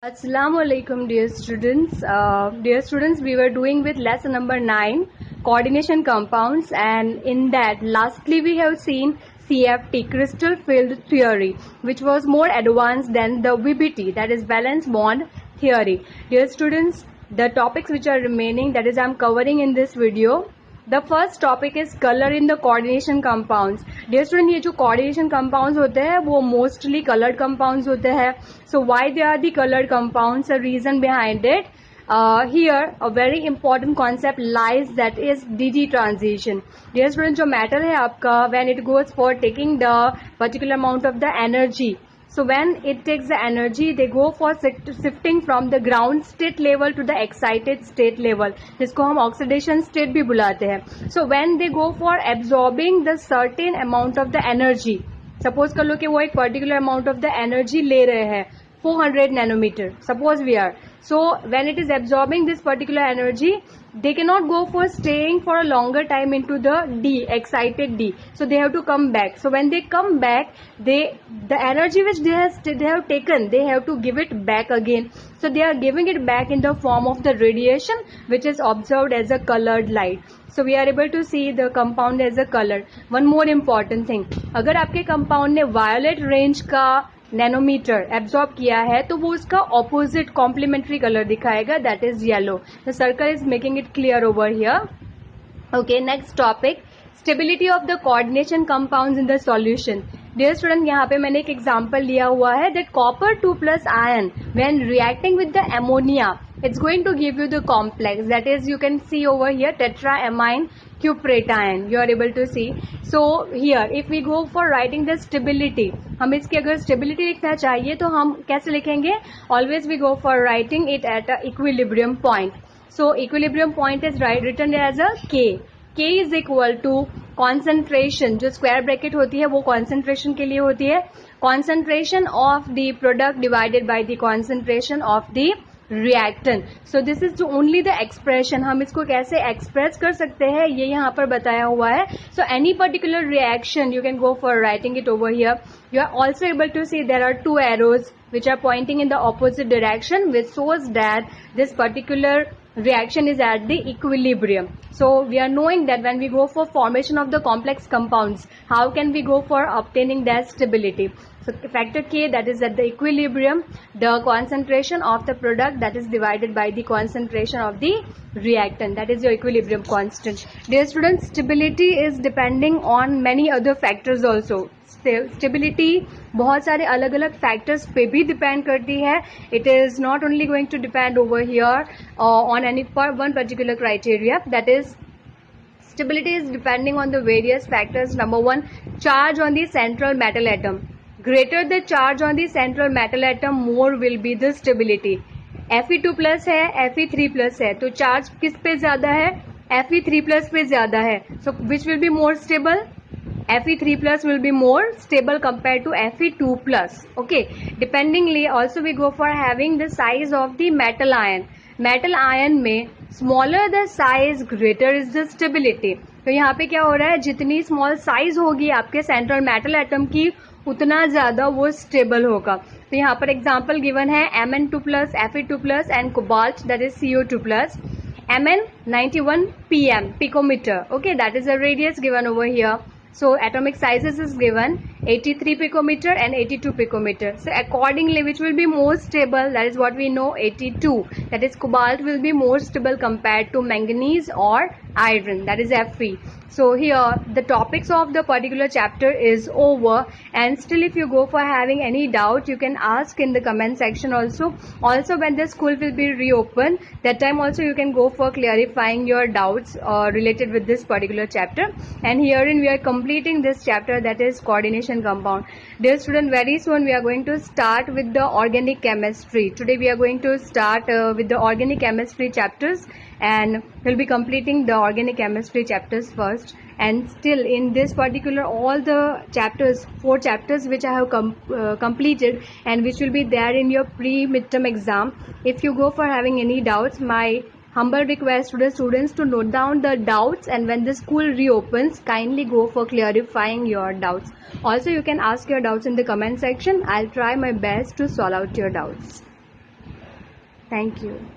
Assalamu alaikum, dear students, we were doing with lesson number 9, coordination compounds, and in that lastly we have seen CFT, crystal field theory, which was more advanced than the VBT, that is valence bond theory. Dear students, the topics which are remaining, that is I am covering in this video. The first topic is color in the coordination compounds. Dear student, ये जो coordination compounds होते हैं वो mostly colored compounds होते हैं. So why they are the colored compounds? The reason behind it. Here a very important concept lies, that is DD transition. Dear student, जो metal है आपका, when it goes for taking the particular amount of the energy, so when it takes the energy, they go for shifting from the ground state level to the excited state level, जिसको हम oxidation state भी बुलाते हैं. So when they go for absorbing the certain amount of the energy, suppose कर लो कि वो एक particular amount of the energy ले रहे हैं 400 nanometer, suppose we are. So when it is absorbing this particular energy, they cannot go for staying for a longer time into the D, excited D. So they have to come back. So when they come back, the energy which they have taken, they have to give it back again. So they are giving it back in the form of the radiation, which is observed as a colored light. So we are able to see the compound as a color. One more important thing, अगर आपके compound ने violet range का nanometre absorb किया है तो वो उसका opposite complementary colour दिखाएगा, that is yellow. The circle is making it clear over here. Okay, next topic, stability of the coordination compounds in the solution. Dear student, यहाँ पे मैंने एक एग्जांपल लिया हुआ है that copper 2+ ion when reacting with the ammonia, it's going to give you the complex, that is you can see over here tetraamine cuprate. You are able to see. So here if we go for writing the stability, हम इसकी अगर stability लिखना चाहिए तो हम कैसे लिखेंगे? Always we go for writing it at a equilibrium point. So equilibrium point is written as a K. K is equal to concentration, जो square bracket होती है वो concentration के लिए होती है, concentration of the product divided by the concentration of the reactant. So this is only the expression. हम इसको कैसे express कर सकते हैं ये यहाँ पर बताया हुआ है. So any particular reaction you can go for writing it over here. You are also able to see there are two arrows which are pointing in the opposite direction, which shows that this particular reaction is at the equilibrium. So we are knowing that when we go for formation of the complex compounds, how can we go for obtaining their stability? So factor K, that is at the equilibrium, the concentration of the product that is divided by the concentration of the reactant, that is your equilibrium constant. Dear students, stability is depending on many other factors also. Stability बहुत सारे अलग अलग factors पे भी depend करती है. It is not only going to depend over here on any one particular criteria, that is stability is depending on the various factors. Number 1, charge on the central metal atom. Greater the charge on the central metal atom, more will be the stability. Fe2+ है, Fe3+ है, तो charge किस पे ज्यादा है? Fe3+ पे ज्यादा है. So which will be more stable? Fe3+ will be more stable compared to Fe2+. Okay, dependingly also we go for having the size of the metal ion. Metal ion में smaller the size greater is the stability. तो यहाँ पे क्या हो रहा है, जितनी small size होगी आपके सेंट्रल मेटल एटम की उतना ज्यादा वो स्टेबल होगा. तो यहाँ पर एग्जांपल गिवन है Mn2+, Fe2+ and cobalt, that is CO2+. Mn 91 pm picometer. Okay, that is the radius given over here. So atomic sizes is given 83 picometer and 82 picometer. So accordingly, which will be more stable? That is what we know, 82. That is cobalt will be more stable compared to manganese or iron. That is Fe. So here the topics of the particular chapter is over. And still, if you go for having any doubt, you can ask in the comment section also. Also, when the school will be reopened, that time also you can go for clarifying your doubts related with this particular chapter. And herein we are completing this chapter, that is coordination compound. Dear student, very soon we are going to start with the organic chemistry. Today we are going to start with the organic chemistry chapters, and we'll be completing the organic chemistry chapters first. And still in this particular, all the chapters, 4 chapters which I have completed and which will be there in your pre-midterm exam. If you go for having any doubts, my humble request to the students to note down the doubts, and when the school reopens, kindly go for clarifying your doubts. Also, you can ask your doubts in the comment section. I'll try my best to solve out your doubts. Thank you.